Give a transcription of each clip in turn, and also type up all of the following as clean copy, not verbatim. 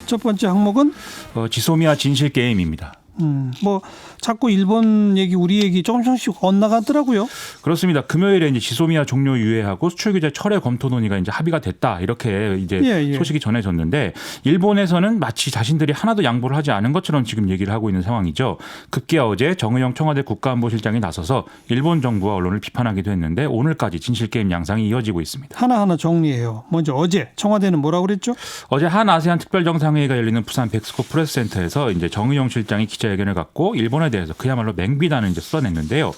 첫 번째 항목은 지소미아 진실 게임입니다. 뭐 자꾸 일본 얘기, 우리 얘기 조금씩 엇나가더라고요. 그렇습니다. 금요일에 이제 지소미아 종료 유예하고 수출 규제 철회 검토 논의가 이제 합의가 됐다 이렇게 이제 소식이 전해졌는데 일본에서는 마치 자신들이 하나도 양보를 하지 않은 것처럼 지금 얘기를 하고 있는 상황이죠. 급기야 어제 정의용 청와대 국가안보실장이 나서서 일본 정부와 언론을 비판하기도 했는데 오늘까지 진실 게임 양상이 이어지고 있습니다. 하나하나 정리해요. 먼저 어제 청와대는 뭐라고 그랬죠? 어제 한 아세안 특별정상회의가 열리는 부산 백스코 프레스센터에서 이제 정의용 실장이 기자회견을 갖고 일본에 대해서 그야말로 맹비난을 이제 쏟아냈는데요.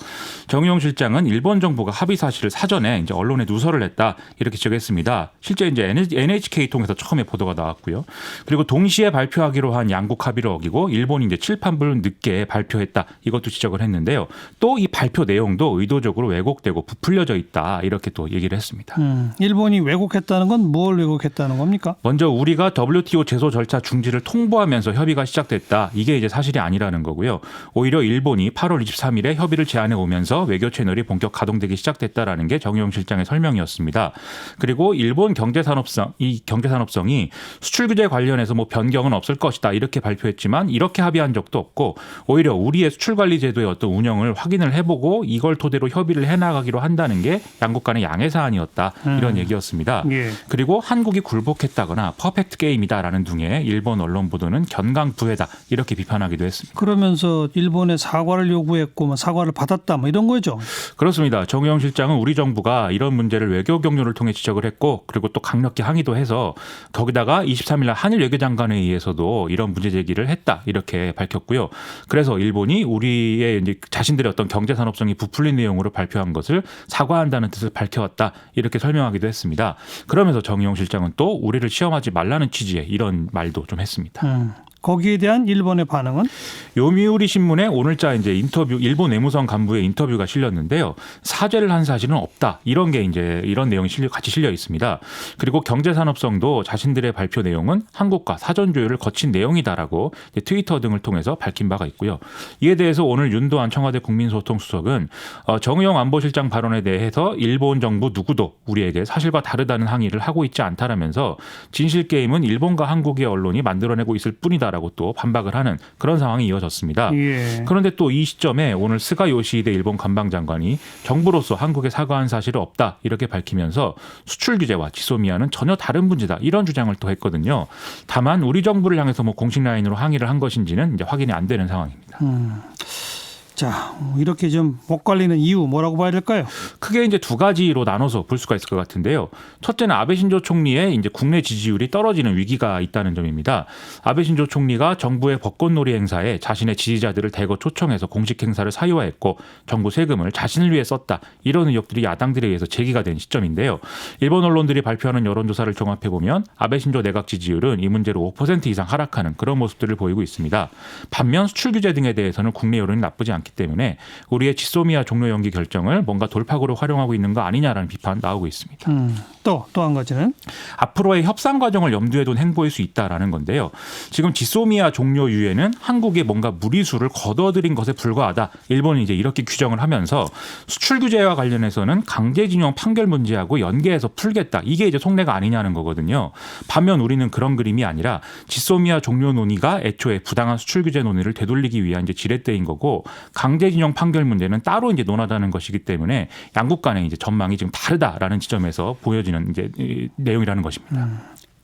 정의용 실장은 일본 정부가 합의 사실을 사전에 이제 언론에 누설을 했다 이렇게 지적했습니다. 실제 이제 NHK 통해서 처음에 보도가 나왔고요. 그리고 동시에 발표하기로 한 양국 합의를 어기고 일본이 이제 칠판불 늦게 발표했다 이것도 지적을 했는데요. 또 이 발표 내용도 의도적으로 왜곡되고 부풀려져 있다 이렇게 또 얘기를 했습니다. 일본이 왜곡했다는 건 뭘 왜곡했다는 겁니까? 먼저 우리가 WTO 제소 절차 중지를 통보하면서 협의가 시작됐다. 이게 이제 사실이 아니라는 거고요. 오히려 일본이 8월 23일에 협의를 제안해 오면서 외교 채널이 본격 가동되기 시작됐다라는 게 정의용 실장의 설명이었습니다. 그리고 일본 경제산업성이 수출 규제 관련해서 뭐 변경은 없을 것이다 이렇게 발표했지만 이렇게 합의한 적도 없고 오히려 우리의 수출 관리 제도의 어떤 운영을 확인을 해보고 이걸 토대로 협의를 해나가기로 한다는 게 양국 간의 양해 사안이었다 이런 얘기였습니다. 예. 그리고 한국이 굴복했다거나 퍼펙트 게임이다라는 등의 일본 언론 보도는 견강부회다 이렇게 비판하기도 했습니다. 그러면서 일본에 사과를 요구했고 뭐 사과를 받았다 뭐 이런 거죠. 그렇습니다. 정의용 실장은 우리 정부가 이런 문제를 외교 경로를 통해 지적을 했고 그리고 또 강력히 항의도 해서 거기다가 23일 날 한일 외교장관에 의해서도 이런 문제 제기를 했다 이렇게 밝혔고요. 그래서 일본이 우리의 이제 자신들의 어떤 경제산업성이 부풀린 내용으로 발표한 것을 사과한다는 뜻을 밝혀왔다 이렇게 설명하기도 했습니다. 그러면서 정의용 실장은 또 우리를 시험하지 말라는 취지의 이런 말도 좀 했습니다. 거기에 대한 일본의 반응은? 요미우리 신문에 오늘자 이제 인터뷰 일본 외무성 간부의 인터뷰가 실렸는데요. 사죄를 한 사실은 없다. 이런 게 이제 이런 내용이 같이 실려 있습니다. 그리고 경제산업성도 자신들의 발표 내용은 한국과 사전 조율을 거친 내용이다라고 트위터 등을 통해서 밝힌 바가 있고요. 이에 대해서 오늘 윤도한 청와대 국민소통수석은 정의용 안보실장 발언에 대해서 일본 정부 누구도 우리에게 사실과 다르다는 항의를 하고 있지 않다라면서 진실 게임은 일본과 한국의 언론이 만들어내고 있을 뿐이다. 라고 또 반박을 하는 그런 상황이 이어졌습니다. 예. 그런데 또 이 시점에 오늘 스가 요시히데 일본 관방장관이 정부로서 한국에 사과한 사실은 없다 이렇게 밝히면서 수출 규제와 지소미아는 전혀 다른 문제다 이런 주장을 또 했거든요. 다만 우리 정부를 향해서 뭐 공식 라인으로 항의를 한 것인지는 이제 확인이 안 되는 상황입니다. 자, 이렇게 좀 못 갈리는 이유 뭐라고 봐야 될까요? 크게 이제 두 가지로 나눠서 볼 수가 있을 것 같은데요. 첫째는 아베 신조 총리의 이제 국내 지지율이 떨어지는 위기가 있다는 점입니다. 아베 신조 총리가 정부의 벚꽃놀이 행사에 자신의 지지자들을 대거 초청해서 공식 행사를 사유화했고 정부 세금을 자신을 위해 썼다. 이런 의혹들이 야당들에 의해서 제기가 된 시점인데요. 일본 언론들이 발표하는 여론조사를 종합해 보면 아베 신조 내각 지지율은 이 문제로 5% 이상 하락하는 그런 모습들을 보이고 있습니다. 반면 수출 규제 등에 대해서는 국내 여론이 나쁘지 않기 때문에 우리의 지소미아 종료 연기 결정을 뭔가 돌파구로 활용하고 있는 거 아니냐라는 비판 나오고 있습니다. 또 한 가지는 앞으로의 협상 과정을 염두에 둔 행보일 수 있다라는 건데요. 지금 지소미아 종료 유예는 한국이 뭔가 무리수를 거둬들인 것에 불과하다. 일본이 이제 이렇게 규정을 하면서 수출 규제와 관련해서는 강제징용 판결 문제하고 연계해서 풀겠다. 이게 이제 속내가 아니냐는 거거든요. 반면 우리는 그런 그림이 아니라 지소미아 종료 논의가 애초에 부당한 수출 규제 논의를 되돌리기 위한 이제 지렛대인 거고 강제징용 판결 문제는 따로 이제 논하다는 것이기 때문에 양국 간의 이제 전망이 지금 다르다라는 지점에서 보여지는 이제 내용이라는 것입니다.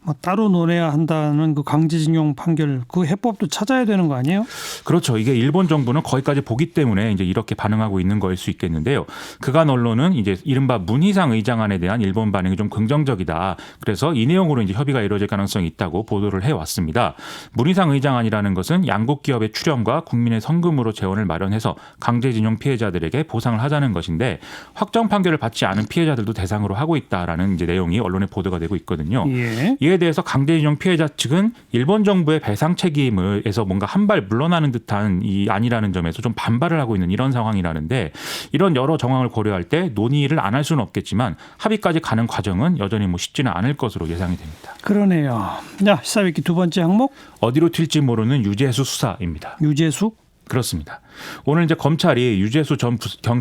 뭐 따로 논해야 한다는 그 강제징용 판결 그 해법도 찾아야 되는 거 아니에요? 그렇죠. 이게 일본 정부는 거기까지 보기 때문에 이제 이렇게 반응하고 있는 거일 수 있겠는데요. 그간 언론은 이제 이른바 문희상 의장안에 대한 일본 반응이 좀 긍정적이다. 그래서 이 내용으로 이제 협의가 이루어질 가능성이 있다고 보도를 해왔습니다. 문희상 의장안이라는 것은 양국 기업의 출연과 국민의 성금으로 재원을 마련해서 강제징용 피해자들에게 보상을 하자는 것인데 확정 판결을 받지 않은 피해자들도 대상으로 하고 있다라는 이제 내용이 언론에 보도가 되고 있거든요. 예. 이에 대해서 강제징용 피해자 측은 일본 정부의 배상 책임에서 뭔가 한 발 물러나는 듯한 이 아니라는 점에서 좀 반발을 하고 있는 이런 상황이라는데 이런 여러 정황을 고려할 때 논의를 안 할 수는 없겠지만 합의까지 가는 과정은 여전히 뭐 쉽지는 않을 것으로 예상이 됩니다. 그러네요. 자, 시사회기 두 번째 항목 어디로 튈지 모르는 유재수 수사입니다. 유재수? 그렇습니다. 오늘 이제 검찰이 유재수 전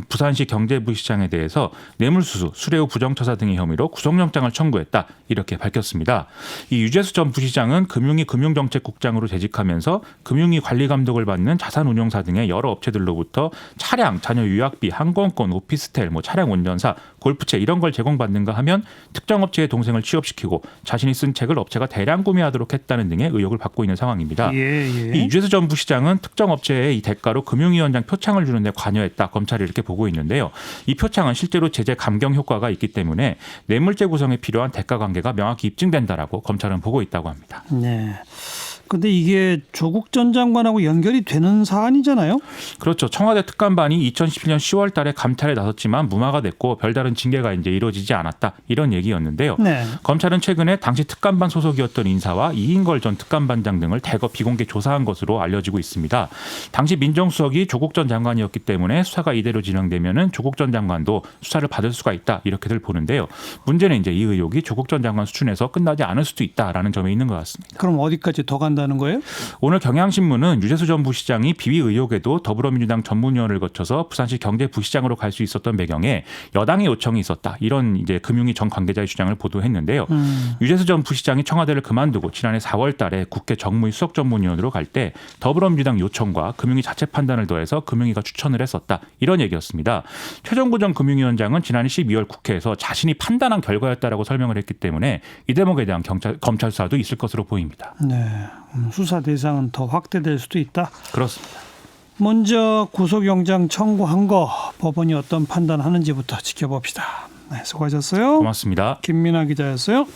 부산시 경제부시장에 대해서 뇌물수수, 수뢰후 부정처사 등의 혐의로 구속영장을 청구했다 이렇게 밝혔습니다. 이 유재수 전 부시장은 금융위 금융정책국장으로 재직하면서 금융위 관리 감독을 받는 자산운용사 등의 여러 업체들로부터 차량, 자녀 유학비, 항공권, 오피스텔, 차량 운전사, 골프채 이런 걸 제공받는가 하면 특정 업체의 동생을 취업시키고 자신이 쓴 책을 업체가 대량 구매하도록 했다는 등의 의혹을 받고 있는 상황입니다. 이 유재수 전 부시장은 특정 업체에 이 대가로 금융위원장 표창을 주는 데 관여했다. 검찰이 이렇게 보고 있는데요. 이 표창은 실제로 제재 감경 효과가 있기 때문에 뇌물죄 구성에 필요한 대가 관계가 명확히 입증된다라고 검찰은 보고 있다고 합니다. 네. 근데 이게 조국 전 장관하고 연결이 되는 사안이잖아요. 그렇죠. 청와대 특감반이 2017년 10월 달에 감찰에 나섰지만 무마가 됐고 별다른 징계가 이제 이루어지지 않았다. 이런 얘기였는데요. 네. 검찰은 최근에 당시 특감반 소속이었던 인사와 이인걸 전 특감반장 등을 대거 비공개 조사한 것으로 알려지고 있습니다. 당시 민정수석이 조국 전 장관이었기 때문에 수사가 이대로 진행되면은 조국 전 장관도 수사를 받을 수가 있다. 이렇게들 보는데요. 문제는 이제 이 의혹이 조국 전 장관 수준에서 끝나지 않을 수도 있다라는 점에 있는 것 같습니다. 그럼 어디까지 더 간다는 거예요? 오늘 경향신문은 유재수 전 부시장이 비위 의혹에도 더불어민주당 전문위원을 거쳐서 부산시 경제부시장으로 갈 수 있었던 배경에 여당의 요청이 있었다. 이런 이제 금융위 전 관계자의 주장을 보도했는데요. 유재수 전 부시장이 청와대를 그만두고 지난해 4월 달에 국회 정무위 수석전문위원으로 갈 때 더불어민주당 요청과 금융위 자체 판단을 더해서 금융위가 추천을 했었다. 이런 얘기였습니다. 최정구 전 금융위원장은 지난해 12월 국회에서 자신이 판단한 결과였다라고 설명을 했기 때문에 이 대목에 대한 검찰 수사도 있을 것으로 보입니다. 네. 수사 대상은 더 확대될 수도 있다. 그렇습니다. 먼저 구속영장 청구한 거 법원이 어떤 판단하는지부터 지켜봅시다. 네, 수고하셨어요. 고맙습니다. 김민아 기자였어요.